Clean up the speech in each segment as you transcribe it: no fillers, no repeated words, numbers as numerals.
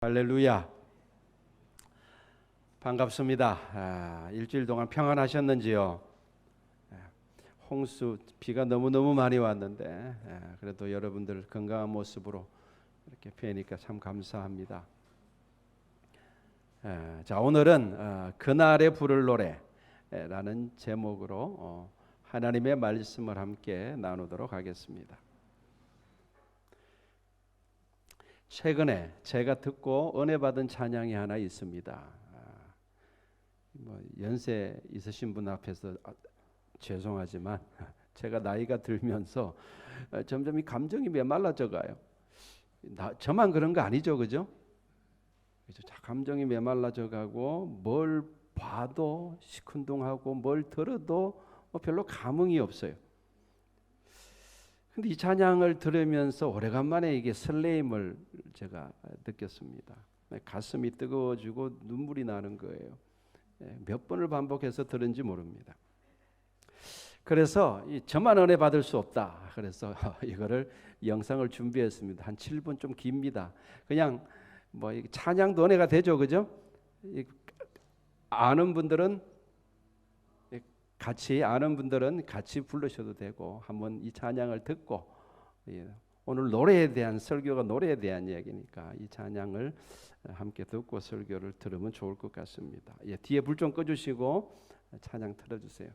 할렐루야. 반갑습니다. 일주일 동안 평안하셨는지요? 홍수 비가 너무너무 많이 왔는데 그래도 여러분들 건강한 모습으로 이렇게 뵈니까 참 감사합니다. 자, 오늘은 그날에 부를 노래라는 제목으로 하나님의 말씀을 함께 나누도록 하겠습니다. 최근에 제가 듣고 은혜 받은 찬양이 하나 있습니다. 연세 있으신 분 앞에서 죄송하지만 제가 나이가 들면서 점점 이 감정이 메말라져 가요. 저만 그런 거 아니죠, 그죠? 감정이 메말라져 가고 뭘 봐도 시큰둥하고 뭘 들어도 별로 감흥이 없어요. 근데 이 찬양을 들으면서 오래간만에 이게 설레임을 제가 느꼈습니다. 가슴이 뜨거워지고 눈물이 나는 거예요. 몇 번을 반복해서 들은지 모릅니다. 그래서 저만 은혜 받을 수 없다. 그래서 이거를 영상을 준비했습니다. 한 7분 좀 깁니다. 그냥 찬양도 은혜가 되죠, 그죠? 아는 분들은 같이 부르셔도 되고 한번 이 찬양을 듣고 오늘 노래에 대한 설교가 노래에 대한 이야기니까 이 찬양을 함께 듣고 설교를 들으면 좋을 것 같습니다. 뒤에 불 좀 꺼주시고 찬양 틀어주세요.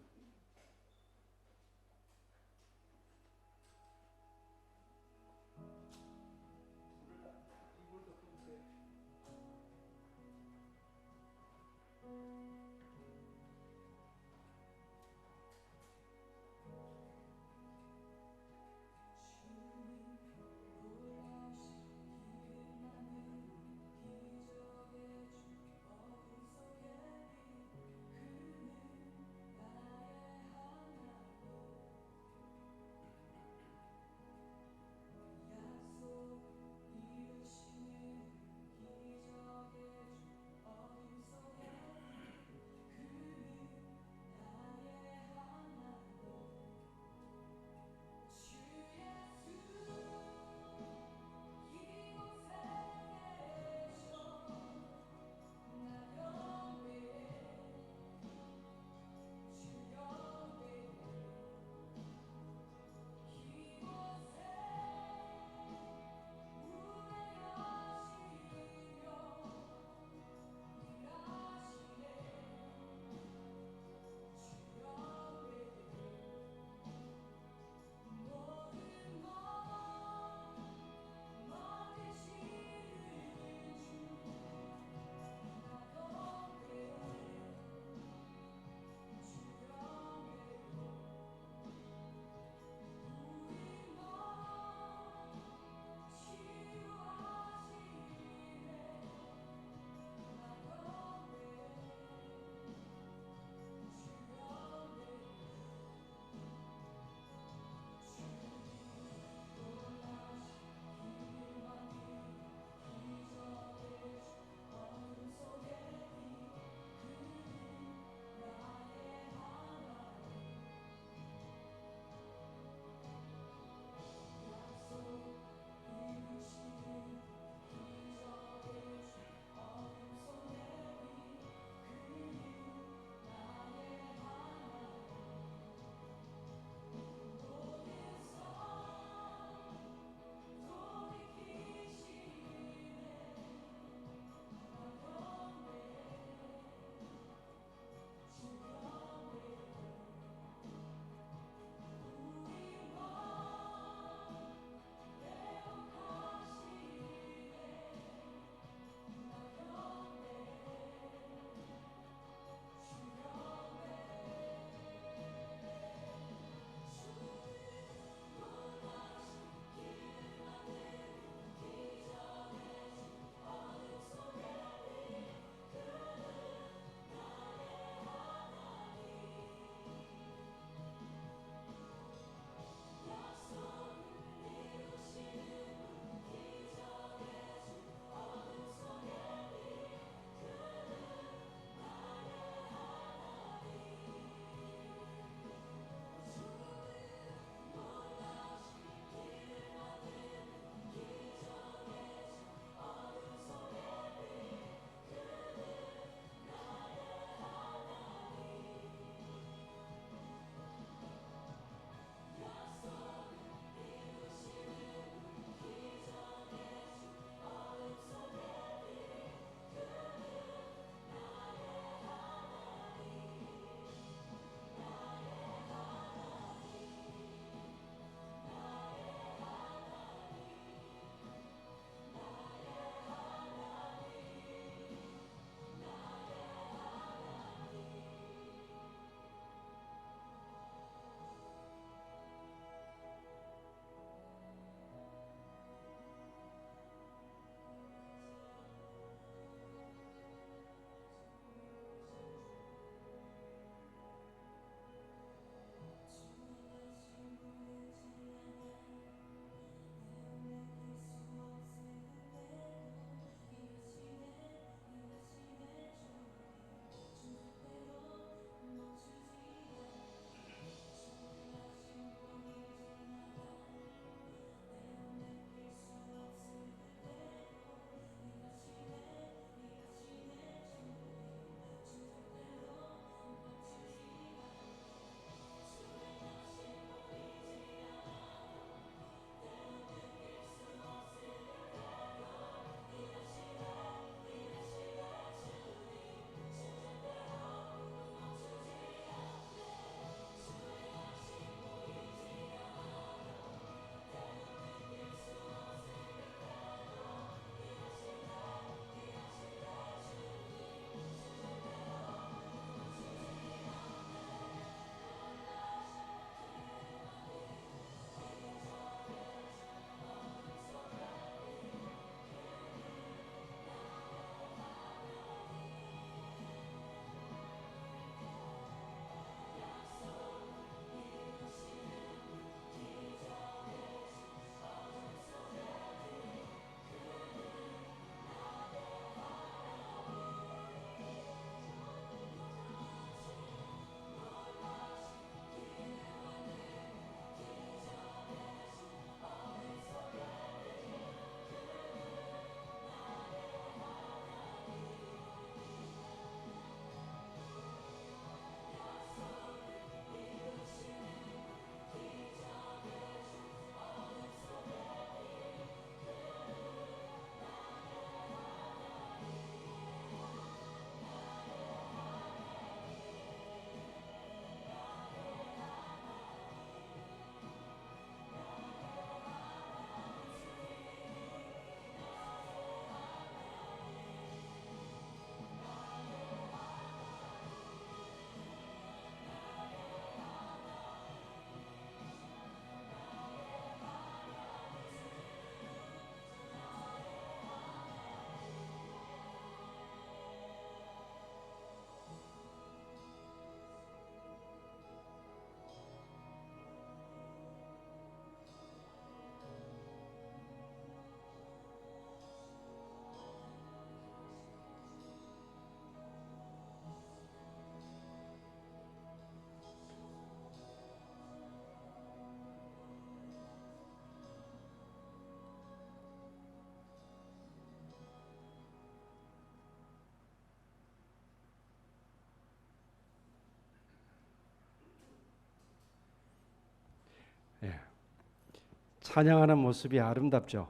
찬양하는 모습이 아름답죠.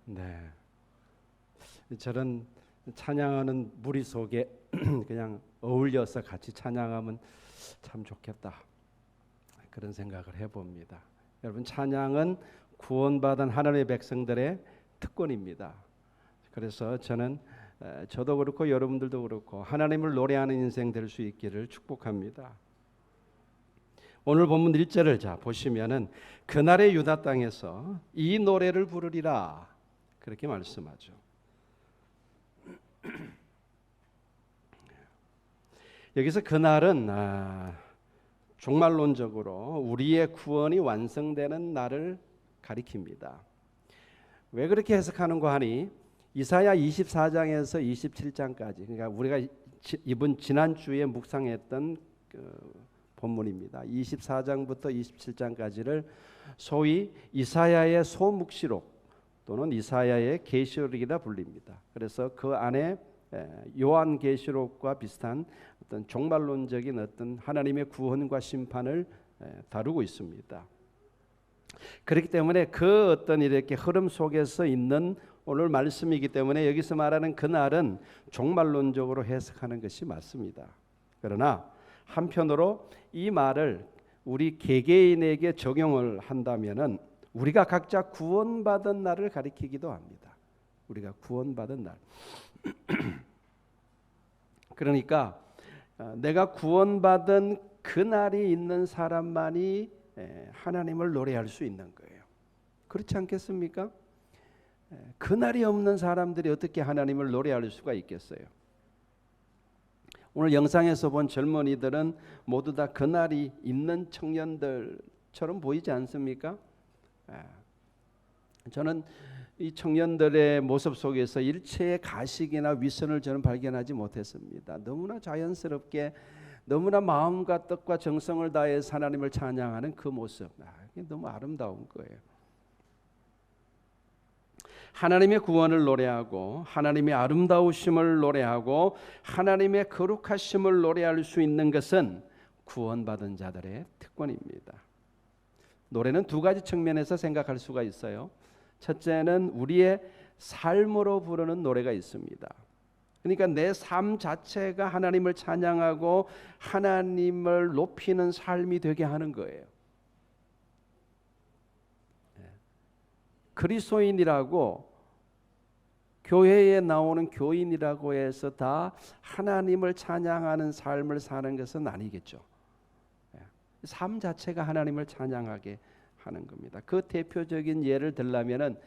네. 저런 찬양하는 무리 속에 그냥 어울려서 같이 찬양하면 참 좋겠다. 그런 생각을 해봅니다. 여러분, 찬양은 구원받은 하나님의 백성들의 특권입니다. 그래서 저도 그렇고 여러분들도 그렇고 하나님을 노래하는 인생 될 수 있기를 축복합니다. 오늘 본문 1절을 보시면은 그날의 유다 땅에서 이 노래를 부르리라 그렇게 말씀하죠. 여기서 그날은 종말론적으로 우리의 구원이 완성되는 날을 가리킵니다. 왜 그렇게 해석하는가 하니 이사야 24장에서 27장까지, 그러니까 우리가 이번 지난주에 묵상했던 본문입니다. 24장부터 27장까지를 소위 이사야의 소묵시록 또는 이사야의 계시록이라 불립니다. 그래서 그 안에 요한계시록과 비슷한 어떤 종말론적인 어떤 하나님의 구원과 심판을 다루고 있습니다. 그렇기 때문에 그 어떤 이렇게 흐름 속에서 있는 오늘 말씀이기 때문에 여기서 말하는 그날은 종말론적으로 해석하는 것이 맞습니다. 그러나 한편으로 이 말을 우리 개개인에게 적용을 한다면은 우리가 각자 구원받은 날을 가리키기도 합니다. 우리가 구원받은 날. 그러니까 내가 구원받은 그 날이 있는 사람만이 하나님을 노래할 수 있는 거예요. 그렇지 않겠습니까? 그 날이 없는 사람들이 어떻게 하나님을 노래할 수가 있겠어요? 오늘 영상에서 본 젊은이들은 모두 다 그 날이 있는 청년들처럼 보이지 않습니까? 저는 이 청년들의 모습 속에서 일체의 가식이나 위선을 저는 발견하지 못했습니다. 너무나 자연스럽게 너무나 마음과 뜻과 정성을 다해서 하나님을 찬양하는 그 모습, 이게 너무 아름다운 거예요. 하나님의 구원을 노래하고 하나님의 아름다우심을 노래하고 하나님의 거룩하심을 노래할 수 있는 것은 구원받은 자들의 특권입니다. 노래는 두 가지 측면에서 생각할 수가 있어요. 첫째는 우리의 삶으로 부르는 노래가 있습니다. 그러니까 내 삶 자체가 하나님을 찬양하고 하나님을 높이는 삶이 되게 하는 거예요. 그리스도인이라고 교회에 나오는 교인이라고 해서 다 하나님을 찬양하는 삶을 사는 것은 아니겠죠. 삶 자체가 하나님을 찬양하게 하는 겁니다. 그 대표적인 예를 들려면은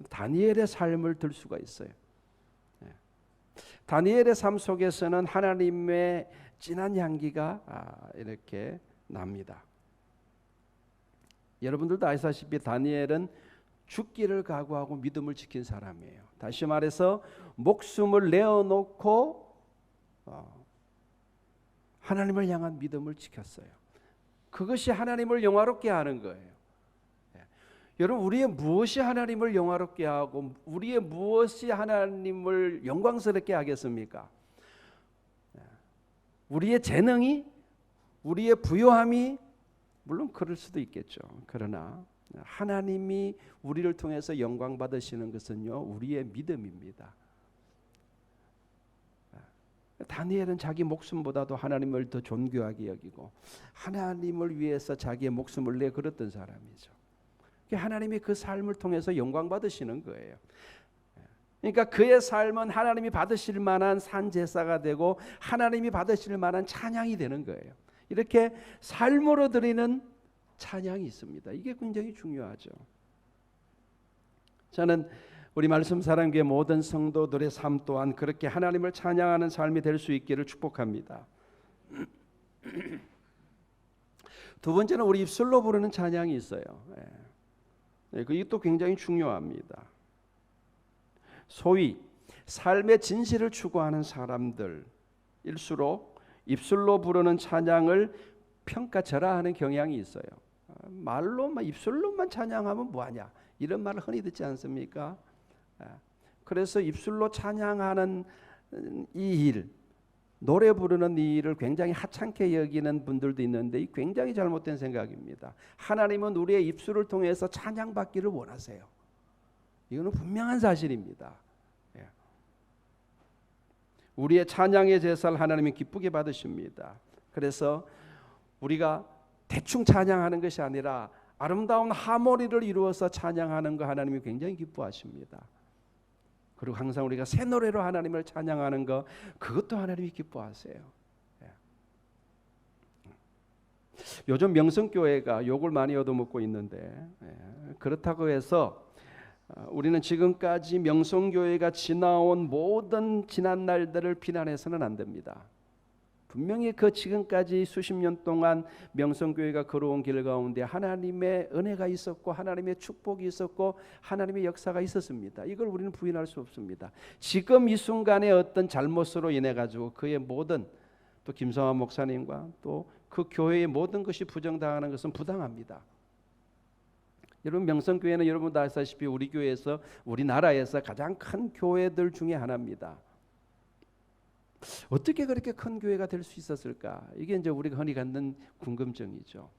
다니엘의 삶을 들 수가 있어요. 다니엘의 삶 속에서는 하나님의 진한 향기가 이렇게 납니다. 여러분들도 아시다시피 다니엘은 죽기를 각오하고 믿음을 지킨 사람이에요. 다시 말해서 목숨을 내어놓고 하나님을 향한 믿음을 지켰어요. 그것이 하나님을 영화롭게 하는 거예요. 여러분, 우리의 무엇이 하나님을 영화롭게 하고 우리의 무엇이 하나님을 영광스럽게 하겠습니까? 우리의 재능이, 우리의 부요함이 물론 그럴 수도 있겠죠. 그러나 하나님이 우리를 통해서 영광 받으시는 것은요, 우리의 믿음입니다. 다니엘은 자기 목숨보다도 하나님을 더 존귀하게 여기고 하나님을 위해서 자기의 목숨을 내걸었던 사람이죠. 하나님이 그 삶을 통해서 영광 받으시는 거예요. 그러니까 그의 삶은 하나님이 받으실 만한 산제사가 되고 하나님이 받으실 만한 찬양이 되는 거예요. 이렇게 삶으로 드리는 찬양이 있습니다. 이게 굉장히 중요하죠. 저는 우리 말씀 사랑교회 모든 성도들의 삶 또한 그렇게 하나님을 찬양하는 삶이 될 수 있기를 축복합니다. 두 번째는 우리 입술로 부르는 찬양이 있어요. 이것도 굉장히 중요합니다. 소위 삶의 진실을 추구하는 사람들일수록 입술로 부르는 찬양을 평가절하하는 경향이 있어요. 말로만 입술로만 찬양하면 뭐하냐 이런 말을 흔히 듣지 않습니까? 그래서 입술로 찬양하는 이 일, 노래 부르는 일을 굉장히 하찮게 여기는 분들도 있는데 이 굉장히 잘못된 생각입니다. 하나님은 우리의 입술을 통해서 찬양받기를 원하세요. 이거는 분명한 사실입니다. 예. 우리의 찬양의 제사를 하나님이 기쁘게 받으십니다. 그래서 우리가 대충 찬양하는 것이 아니라 아름다운 하모니를 이루어서 찬양하는 거 하나님이 굉장히 기뻐하십니다. 그리고 항상 우리가 새 노래로 하나님을 찬양하는 거 그것도 하나님이 기뻐하세요. 예. 요즘 명성교회가 욕을 많이 얻어먹고 있는데 그렇다고 해서 우리는 지금까지 명성교회가 지나온 모든 지난 날들을 비난해서는 안 됩니다. 분명히 그 지금까지 수십 년 동안 명성교회가 걸어온 길 가운데 하나님의 은혜가 있었고 하나님의 축복이 있었고 하나님의 역사가 있었습니다. 이걸 우리는 부인할 수 없습니다. 지금 이 순간의 어떤 잘못으로 인해 가지고 그의 모든 또 김성환 목사님과 또 그 교회의 모든 것이 부정당하는 것은 부당합니다. 여러분 명성교회는 여러분 다 아시다시피 우리 교회에서 우리나라에서 가장 큰 교회들 중에 하나입니다. 어떻게 그렇게 큰 교회가 될 수 있었을까? 이게 이제 우리가 흔히 갖는 궁금증이죠.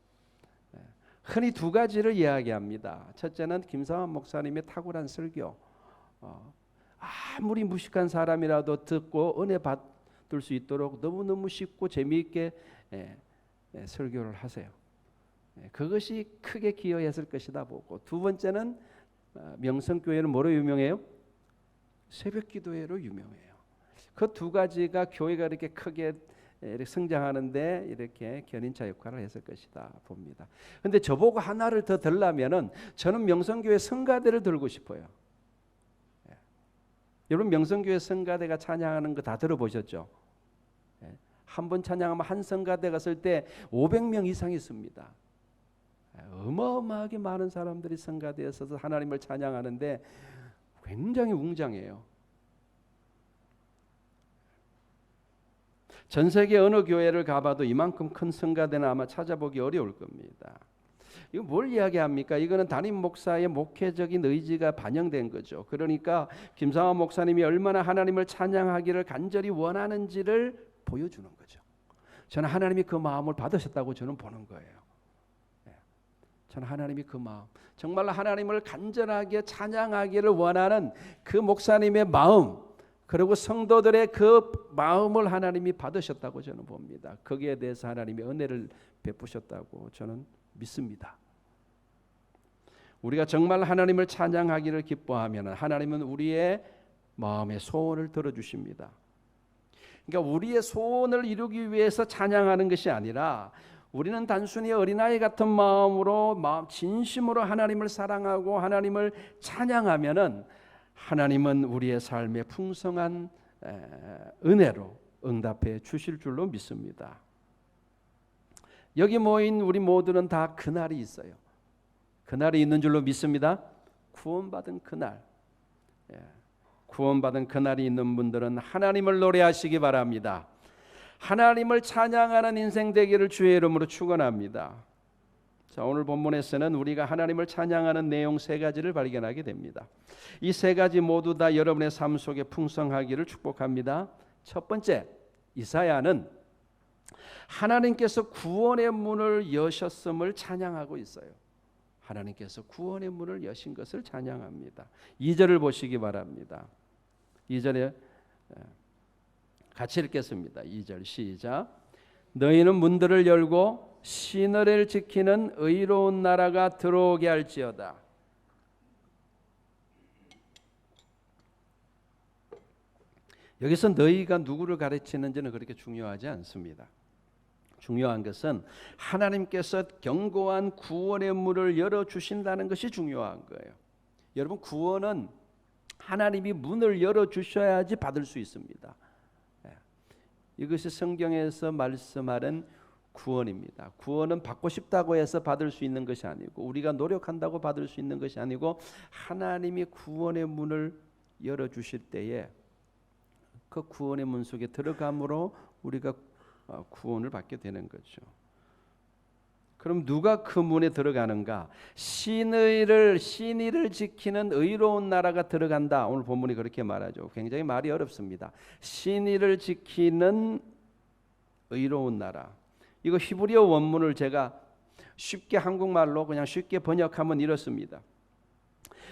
흔히 두 가지를 이야기합니다. 첫째는 김성환 목사님의 탁월한 설교. 아무리 무식한 사람이라도 듣고 은혜 받을 수 있도록 너무너무 쉽고 재미있게 설교를 하세요. 그것이 크게 기여했을 것이다 보고, 두 번째는 명성교회는 뭐로 유명해요? 새벽기도회로 유명해요. 그 두 가지가 교회가 이렇게 크게 이렇게 성장하는데 이렇게 견인차 역할을 했을 것이다 봅니다. 그런데 저보고 하나를 더 들라면은 저는 명성교회 성가대를 들고 싶어요. 여러분 명성교회 성가대가 찬양하는 거 다 들어보셨죠? 한 번 찬양하면 한 성가대 갔을 때 500명 이상 있습니다. 어마어마하게 많은 사람들이 성가대에 서서 하나님을 찬양하는데 굉장히 웅장해요. 전 세계 어느 교회를 가봐도 이만큼 큰 성가대는 아마 찾아보기 어려울 겁니다. 이거 뭘 이야기합니까? 이거는 담임 목사의 목회적인 의지가 반영된 거죠. 그러니까 김상환 목사님이 얼마나 하나님을 찬양하기를 간절히 원하는지를 보여주는 거죠. 저는 하나님이 그 마음을 받으셨다고 저는 보는 거예요. 저는 하나님이 그 마음, 정말 하나님을 간절하게 찬양하기를 원하는 그 목사님의 마음, 그리고 성도들의 그 마음을 하나님이 받으셨다고 저는 봅니다. 거기에 대해서 하나님이 은혜를 베푸셨다고 저는 믿습니다. 우리가 정말 하나님을 찬양하기를 기뻐하면 하나님은 우리의 마음의 소원을 들어주십니다. 그러니까 우리의 소원을 이루기 위해서 찬양하는 것이 아니라 우리는 단순히 어린아이 같은 마음으로 진심으로 하나님을 사랑하고 하나님을 찬양하면은 하나님은 우리의 삶에 풍성한 은혜로 응답해 주실 줄로 믿습니다. 여기 모인 우리 모두는 다 그날이 있어요. 그날이 있는 줄로 믿습니다. 구원받은 그날. 구원받은 그날이 있는 분들은 하나님을 노래하시기 바랍니다. 하나님을 찬양하는 인생 되기를 주의 이름으로 축원합니다. 자, 오늘 본문에서는 우리가 하나님을 찬양하는 내용 세 가지를 발견하게 됩니다. 이 세 가지 모두 다 여러분의 삶 속에 풍성하기를 축복합니다. 첫 번째, 이사야는 하나님께서 구원의 문을 여셨음을 찬양하고 있어요. 하나님께서 구원의 문을 여신 것을 찬양합니다. 2절을 보시기 바랍니다. 2절에 같이 읽겠습니다. 2절 시작. 너희는 문들을 열고 시너를 지키는 의로운 나라가 들어오게 할지어다. 여기서 너희가 누구를 가르치는지는 그렇게 중요하지 않습니다. 중요한 것은 하나님께서 견고한 구원의 문을 열어주신다는 것이 중요한 거예요. 여러분, 구원은 하나님이 문을 열어주셔야지 받을 수 있습니다. 이것이 성경에서 말씀하는 구원입니다. 구원은 받고 싶다고 해서 받을 수 있는 것이 아니고 우리가 노력한다고 받을 수 있는 것이 아니고 하나님이 구원의 문을 열어주실 때에 그 구원의 문 속에 들어감으로 우리가 구원을 받게 되는 거죠. 그럼 누가 그 문에 들어가는가? 신의를 지키는 의로운 나라가 들어간다. 오늘 본문이 그렇게 말하죠. 굉장히 말이 어렵습니다. 신의를 지키는 의로운 나라. 이거 히브리어 원문을 제가 쉽게 한국말로 그냥 쉽게 번역하면 이렇습니다.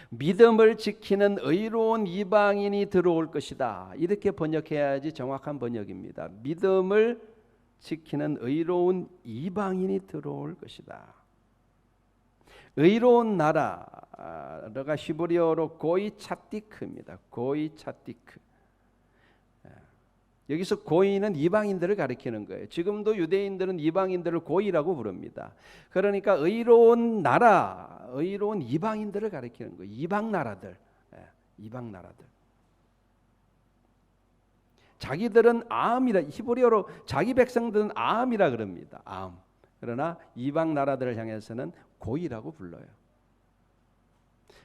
믿음을 지키는 의로운 이방인이 들어올 것이다. 이렇게 번역해야지 정확한 번역입니다. 믿음을 지키는 의로운 이방인이 들어올 것이다. 의로운 나라가 히브리어로 고이 차티크입니다. 고이 차티크. 여기서 고이는 이방인들을 가리키는 거예요. 지금도 유대인들은 이방인들을 고이라고 부릅니다. 그러니까 의로운 나라, 의로운 이방인들을 가리키는 거예요. 이방 나라들, 이방 나라들. 자기들은 암이라, 히브리어로 자기 백성들은 암이라 그럽니다. 암. 그러나 이방 나라들을 향해서는 고이라고 불러요.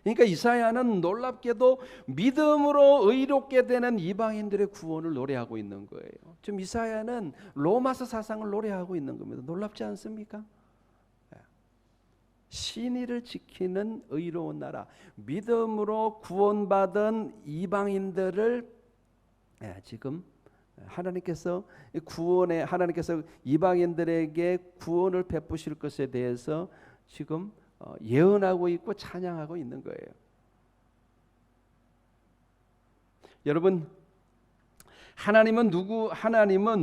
그러니까 이사야는 놀랍게도 믿음으로 의롭게 되는 이방인들의 구원을 노래하고 있는 거예요. 지금 이사야는 로마서 사상을 노래하고 있는 겁니다. 놀랍지 않습니까? 신의를 지키는 의로운 나라, 믿음으로 구원받은 이방인들을 지금 하나님께서 이방인들에게 구원을 베푸실 것에 대해서 지금 예언하고 있고 찬양하고 있는 거예요. 여러분, 하나님은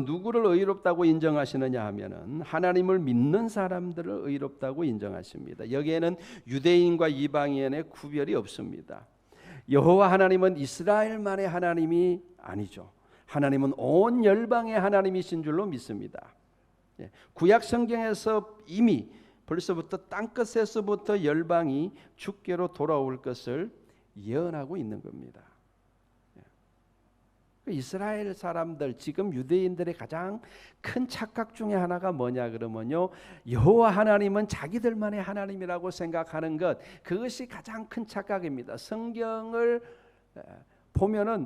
누구를 의롭다고 인정하시느냐 하면은 하나님을 믿는 사람들을 의롭다고 인정하십니다. 여기에는 유대인과 이방인의 구별이 없습니다. 여호와 하나님은 이스라엘만의 하나님이 아니죠. 하나님은 온 열방의 하나님이신 줄로 믿습니다. 구약 성경에서 이미 벌써부터 땅끝에서부터 열방이 주께로 돌아올 것을 예언하고 있는 겁니다. 이스라엘 사람들, 지금 유대인들의 가장 큰 착각 중에 하나가 뭐냐 그러면요, 여호와 하나님은 자기들만의 하나님이라고 생각하는 것, 그것이 가장 큰 착각입니다. 성경을 보면은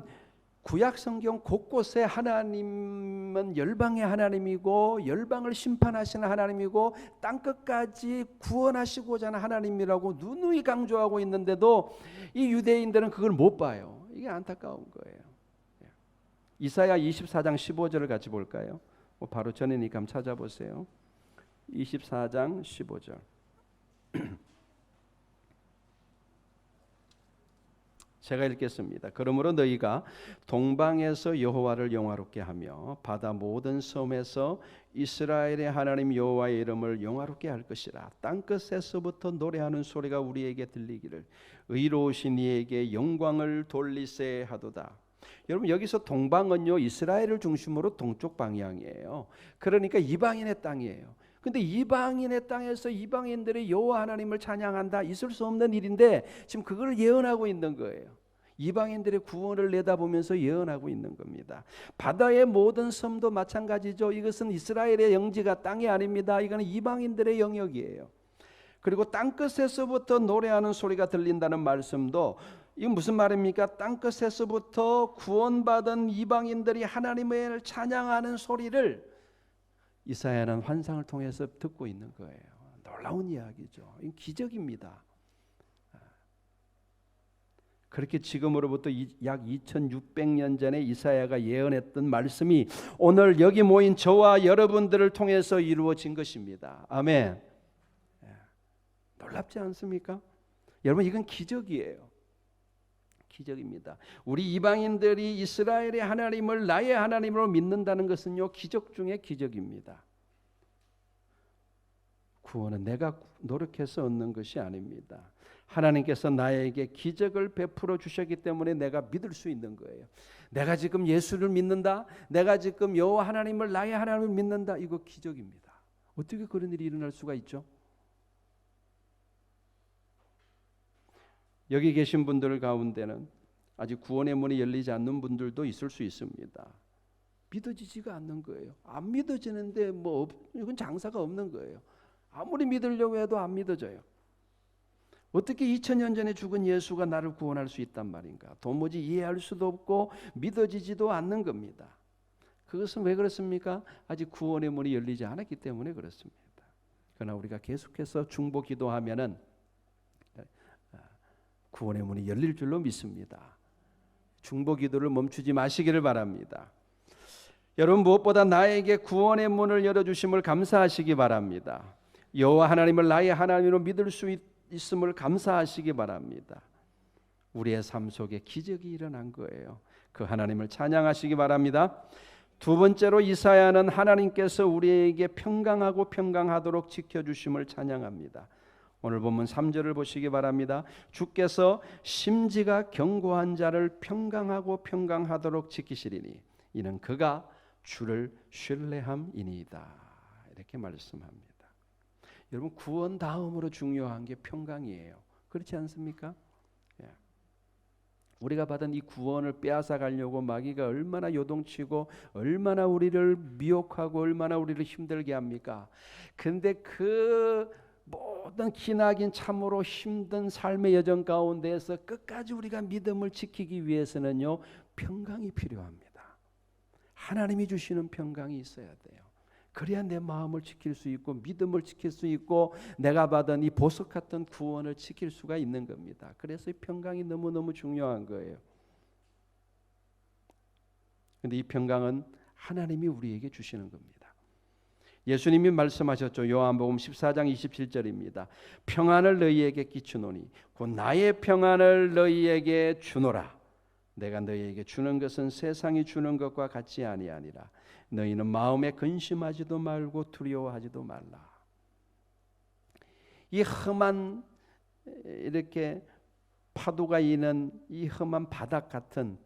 구약 성경 곳곳에 하나님은 열방의 하나님이고 열방을 심판하시는 하나님이고 땅끝까지 구원하시고자 하는 하나님이라고 누누이 강조하고 있는데도 이 유대인들은 그걸 못 봐요. 이게 안타까운 거예요. 이사야 24장 15절을 같이 볼까요? 바로 전이니까 한번 찾아보세요. 24장 15절. 제가 읽겠습니다. 그러므로 너희가 동방에서 여호와를 영화롭게 하며 바다 모든 섬에서 이스라엘의 하나님 여호와의 이름을 영화롭게 할 것이라. 땅끝에서부터 노래하는 소리가 우리에게 들리기를 의로우신 이에게 영광을 돌리세 하도다. 여러분, 여기서 동방은요, 이스라엘을 중심으로 동쪽 방향이에요. 그러니까 이방인의 땅이에요. 근데 이방인의 땅에서 이방인들이 여호와 하나님을 찬양한다, 있을 수 없는 일인데 지금 그걸 예언하고 있는 거예요. 이방인들의 구원을 내다보면서 예언하고 있는 겁니다. 바다의 모든 섬도 마찬가지죠. 이것은 이스라엘의 영지가 땅이 아닙니다. 이거는 이방인들의 영역이에요. 그리고 땅끝에서부터 노래하는 소리가 들린다는 말씀도 이건 무슨 말입니까? 땅끝에서부터 구원받은 이방인들이 하나님을 찬양하는 소리를 이사야는 환상을 통해서 듣고 있는 거예요. 놀라운 이야기죠. 이건 기적입니다. 그렇게 지금으로부터 약 2600년 전에 이사야가 예언했던 말씀이 오늘 여기 모인 저와 여러분들을 통해서 이루어진 것입니다. 아멘. 놀랍지 않습니까? 여러분, 이건 기적이에요. 기적입니다. 우리 이방인들이 이스라엘의 하나님을 나의 하나님으로 믿는다는 것은요, 기적 중에 기적입니다. 구원은 내가 노력해서 얻는 것이 아닙니다. 하나님께서 나에게 기적을 베풀어 주셨기 때문에 내가 믿을 수 있는 거예요. 내가 지금 예수를 믿는다, 내가 지금 여호와 하나님을 나의 하나님을 믿는다, 이거 기적입니다. 어떻게 그런 일이 일어날 수가 있죠? 여기 계신 분들 가운데는 아직 구원의 문이 열리지 않는 분들도 있을 수 있습니다. 믿어지지가 않는 거예요. 안 믿어지는데 이건 장사가 없는 거예요. 아무리 믿으려고 해도 안 믿어져요. 어떻게 2000년 전에 죽은 예수가 나를 구원할 수 있단 말인가? 도무지 이해할 수도 없고 믿어지지도 않는 겁니다. 그것은 왜 그렇습니까? 아직 구원의 문이 열리지 않았기 때문에 그렇습니다. 그러나 우리가 계속해서 중보 기도하면은 구원의 문이 열릴 줄로 믿습니다. 중보 기도를 멈추지 마시기를 바랍니다. 여러분 무엇보다 나에게 구원의 문을 열어주심을 감사하시기 바랍니다. 여호와 하나님을 나의 하나님으로 믿을 수 있음을 감사하시기 바랍니다. 우리의 삶 속에 기적이 일어난 거예요. 그 하나님을 찬양하시기 바랍니다. 두 번째로 이사야는 하나님께서 우리에게 평강하고 평강하도록 지켜주심을 찬양합니다. 오늘 본문 3절을 보시기 바랍니다. 주께서 심지가 견고한 자를 평강하고 평강하도록 지키시리니 이는 그가 주를 신뢰함이니이다. 이렇게 말씀합니다. 여러분 구원 다음으로 중요한 게 평강이에요. 그렇지 않습니까? 우리가 받은 이 구원을 빼앗아 가려고 마귀가 얼마나 요동치고 얼마나 우리를 미혹하고 얼마나 우리를 힘들게 합니까? 근데 그 모든 기나긴 참으로 힘든 삶의 여정 가운데에서 끝까지 우리가 믿음을 지키기 위해서는요, 평강이 필요합니다. 하나님이 주시는 평강이 있어야 돼요. 그래야 내 마음을 지킬 수 있고 믿음을 지킬 수 있고 내가 받은 이 보석 같은 구원을 지킬 수가 있는 겁니다. 그래서 이 평강이 너무너무 중요한 거예요. 그런데 이 평강은 하나님이 우리에게 주시는 겁니다. 예수님이 말씀하셨죠. 요한복음 14장 27절입니다. 평안을 너희에게 끼치노니 곧 나의 평안을 너희에게 주노라. 내가 너희에게 주는 것은 세상이 주는 것과 같지 아니하니라. 너희는 마음에 근심하지도 말고 두려워하지도 말라. 이 험한 이렇게 파도가 이는 이 험한 바다 같은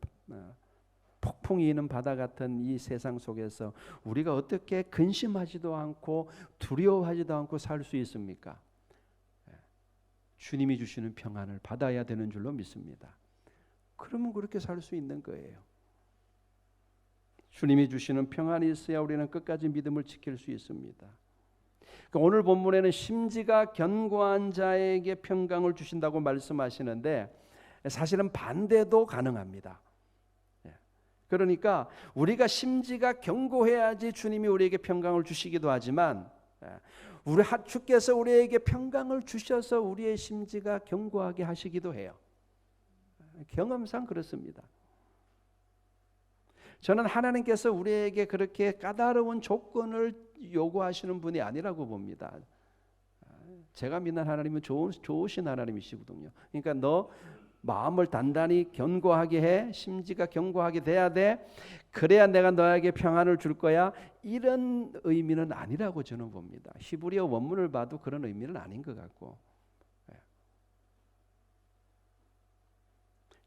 폭풍이 이는 바다 같은 이 세상 속에서 우리가 어떻게 근심하지도 않고 두려워하지도 않고 살 수 있습니까? 주님이 주시는 평안을 받아야 되는 줄로 믿습니다. 그러면 그렇게 살 수 있는 거예요. 주님이 주시는 평안이 있어야 우리는 끝까지 믿음을 지킬 수 있습니다. 그러니까 오늘 본문에는 심지가 견고한 자에게 평강을 주신다고 말씀하시는데 사실은 반대도 가능합니다. 그러니까 우리가 심지가 견고해야지 주님이 우리에게 평강을 주시기도 하지만 주께서 우리에게 평강을 주셔서 우리의 심지가 견고하게 하시기도 해요. 경험상 그렇습니다. 저는 하나님께서 우리에게 그렇게 까다로운 조건을 요구하시는 분이 아니라고 봅니다. 제가 믿는 하나님은 좋으신 하나님이시거든요. 그러니까 너 마음을 단단히 견고하게 해, 심지가 견고하게 돼야 돼. 그래야 내가 너에게 평안을 줄 거야. 이런 의미는 아니라고 저는 봅니다. 히브리어 원문을 봐도 그런 의미는 아닌 것 같고.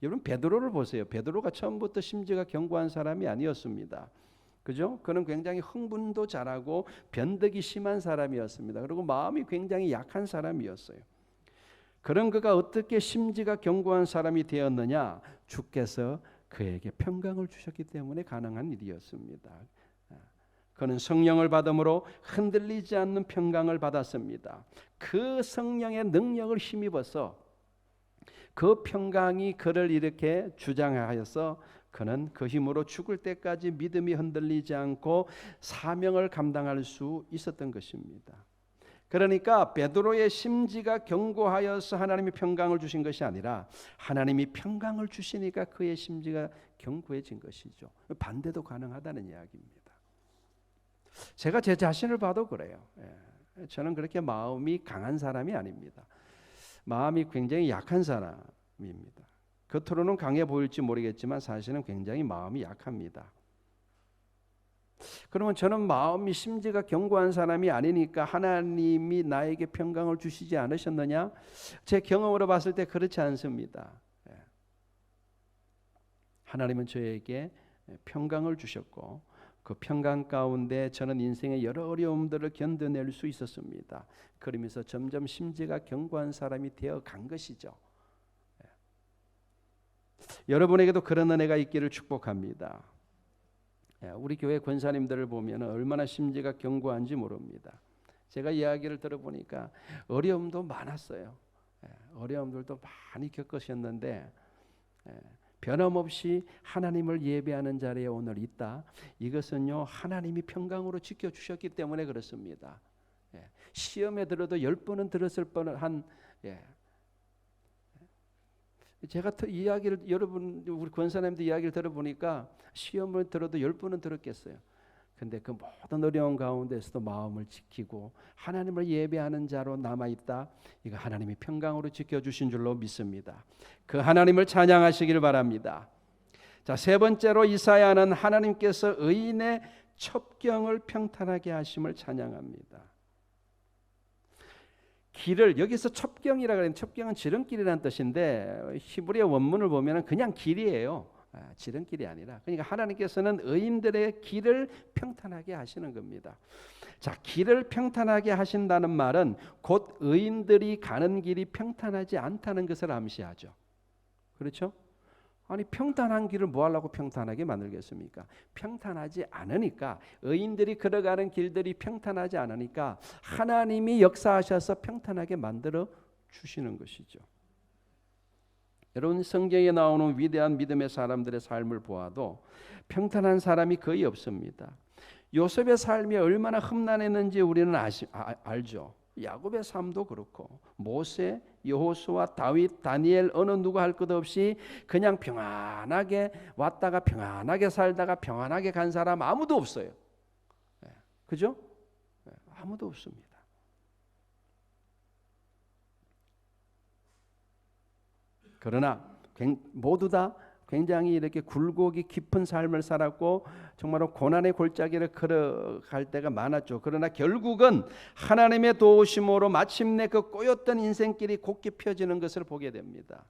여러분 베드로를 보세요. 베드로가 처음부터 심지가 견고한 사람이 아니었습니다. 그죠? 그는 굉장히 흥분도 잘하고 변덕이 심한 사람이었습니다. 그리고 마음이 굉장히 약한 사람이었어요. 그런 그가 어떻게 심지가 견고한 사람이 되었느냐? 주께서 그에게 평강을 주셨기 때문에 가능한 일이었습니다. 그는 성령을 받음으로 흔들리지 않는 평강을 받았습니다. 그 성령의 능력을 힘입어서 그 평강이 그를 이렇게 주장하여서 그는 그 힘으로 죽을 때까지 믿음이 흔들리지 않고 사명을 감당할 수 있었던 것입니다. 그러니까 베드로의 심지가 견고하여서 하나님이 평강을 주신 것이 아니라 하나님이 평강을 주시니까 그의 심지가 견고해진 것이죠. 반대도 가능하다는 이야기입니다. 제가 제 자신을 봐도 그래요. 저는 그렇게 마음이 강한 사람이 아닙니다. 마음이 굉장히 약한 사람입니다. 겉으로는 강해 보일지 모르겠지만 사실은 굉장히 마음이 약합니다. 그러면 저는 마음이 심지가 견고한 사람이 아니니까 하나님이 나에게 평강을 주시지 않으셨느냐? 제 경험으로 봤을 때 그렇지 않습니다. 하나님은 저에게 평강을 주셨고 그 평강 가운데 저는 인생의 여러 어려움들을 견뎌낼 수 있었습니다. 그러면서 점점 심지가 견고한 사람이 되어 간 것이죠. 여러분에게도 그런 은혜가 있기를 축복합니다. 우리 교회 권사님들을 보면 얼마나 심지가 견고한지 모릅니다. 제가 이야기를 들어보니까 어려움도 많았어요. 어려움들도 많이 겪으셨는데 변함없이 하나님을 예배하는 자리에 오늘 있다. 이것은요 하나님이 평강으로 지켜주셨기 때문에 그렇습니다. 시험에 들어도 10번은 들었을 뻔한 제가 이야기를 여러분 우리 권사님들 이야기를 들어보니까 시험을 들어도 10번은 들었겠어요. 근데 그 모든 어려운 가운데서도 마음을 지키고 하나님을 예배하는 자로 남아있다. 이거 하나님이 평강으로 지켜주신 줄로 믿습니다. 그 하나님을 찬양하시길 바랍니다. 자, 세 번째로 이사야는 하나님께서 의인의 첩경을 평탄하게 하심을 찬양합니다. 길을, 여기서 첩경이라고 하는, 첩경은 지름길이라는 뜻인데 히브리어 원문을 보면 그냥 길이에요. 지름길이 아니라. 그러니까 하나님께서는 의인들의 길을 평탄하게 하시는 겁니다. 자, 길을 평탄하게 하신다는 말은 곧 의인들이 가는 길이 평탄하지 않다는 것을 암시하죠. 그렇죠? 아니, 평탄한 길을 뭐 하려고 평탄하게 만들겠습니까? 평탄하지 않으니까, 의인들이 걸어가는 길들이 평탄하지 않으니까 하나님이 역사하셔서 평탄하게 만들어 주시는 것이죠. 여러분, 성경에 나오는 위대한 믿음의 사람들의 삶을 보아도 평탄한 사람이 거의 없습니다. 요셉의 삶이 얼마나 험난했는지 우리는 알죠. 야곱의 삶도 그렇고, 모세, 여호수아, 다윗, 다니엘, 어느 누구 할 것 없이 그냥 평안하게 왔다가 평안하게 살다가 평안하게 간 사람 아무도 없어요. 그죠? 아무도 없습니다. 그러나 모두 다 굉장히 이렇게 굴곡이 깊은 삶을 살았고 정말로 고난의 골짜기를 걸어갈 때가 많았죠. 그러나 결국은 하나님의 도우심으로 마침내 그 꼬였던 인생길이 곧게 펴지는 것을 보게 됩니다.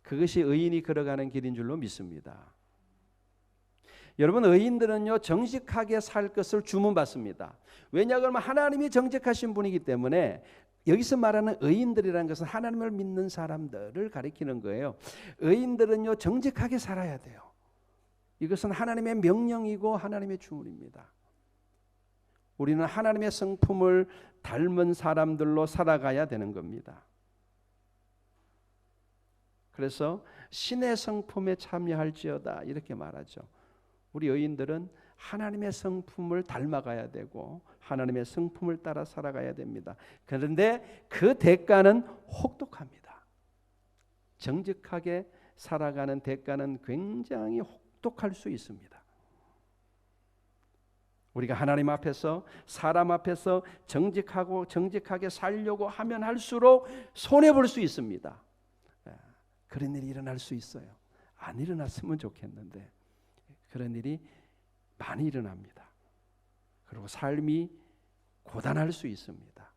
그것이 의인이 걸어가는 길인 줄로 믿습니다. 여러분, 의인들은요 정직하게 살 것을 주문받습니다. 왜냐하면 하나님이 정직하신 분이기 때문에. 여기서 말하는 의인들이라는 것은 하나님을 믿는 사람들을 가리키는 거예요. 의인들은요 정직하게 살아야 돼요. 이것은 하나님의 명령이고 하나님의 주문입니다. 우리는 하나님의 성품을 닮은 사람들로 살아가야 되는 겁니다. 그래서 신의 성품에 참여할지어다 이렇게 말하죠. 우리 의인들은 하나님의 성품을 닮아가야 되고 하나님의 성품을 따라 살아가야 됩니다. 그런데 그 대가는 혹독합니다. 정직하게 살아가는 대가는 굉장히 혹독할 수 있습니다. 우리가 하나님 앞에서 사람 앞에서 정직하게 살려고 하면 할수록 손해볼 수 있습니다. 그런 일이 일어날 수 있어요. 안 일어났으면 좋겠는데 그런 일이 많이 일어납니다. 그리고 삶이 고단할 수 있습니다.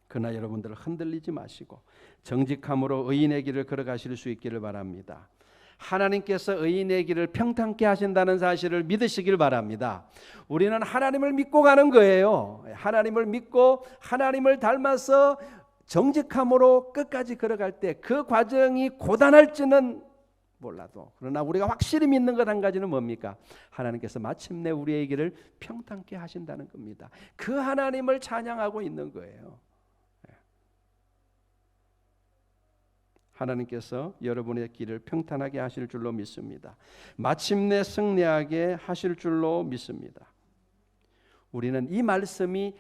그러나 여러분들 흔들리지 마시고 정직함으로 의인의 길을 걸어가실 수 있기를 바랍니다. 하나님께서 의인의 길을 평탄케 하신다는 사실을 믿으시길 바랍니다. 우리는 하나님을 믿고 가는 거예요. 하나님을 믿고 하나님을 닮아서 정직함으로 끝까지 걸어갈 때 그 과정이 고단할지는 몰라도 그러나 우리가 확실히 믿는 것 한 가지는 뭡니까? 하나님께서 마침내 우리의 길을 평탄케 하신다는 겁니다. 그 하나님을 찬양하고 있는 거예요. 하나님께서 여러분의 길을 평탄하게 하실 줄로 믿습니다. 마침내 승리하게 하실 줄로 믿습니다. 우리는 이 말씀이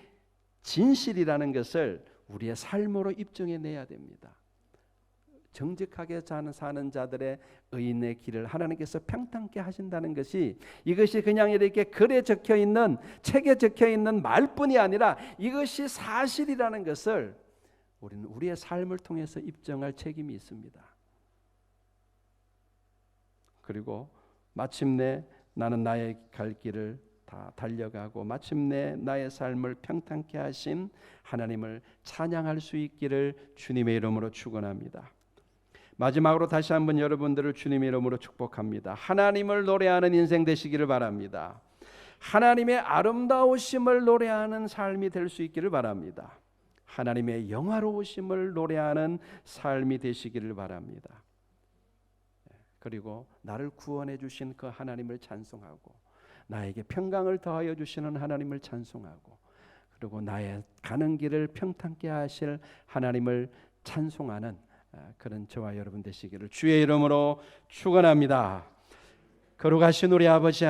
진실이라는 것을 우리의 삶으로 입증해내야 됩니다. 정직하게 사는 자들의 의인의 길을 하나님께서 평탄케 하신다는 것이 이것이 그냥 이렇게 글에 적혀있는 책에 적혀있는 말뿐이 아니라 이것이 사실이라는 것을 우리는 우리의 삶을 통해서 입증할 책임이 있습니다. 그리고 마침내 나는 나의 갈 길을 다 달려가고 마침내 나의 삶을 평탄케 하신 하나님을 찬양할 수 있기를 주님의 이름으로 축원합니다. 마지막으로 다시 한번 여러분들을 주님의 이름으로 축복합니다. 하나님을 노래하는 인생 되시기를 바랍니다. 하나님의 아름다우심을 노래하는 삶이 될 수 있기를 바랍니다. 하나님의 영화로우심을 노래하는 삶이 되시기를 바랍니다. 그리고 나를 구원해 주신 그 하나님을 찬송하고 나에게 평강을 더하여 주시는 하나님을 찬송하고 그리고 나의 가는 길을 평탄케 하실 하나님을 찬송하는 그런 저와 여러분 되시기를 주의 이름으로 축원합니다. 거룩하신 우리 아버지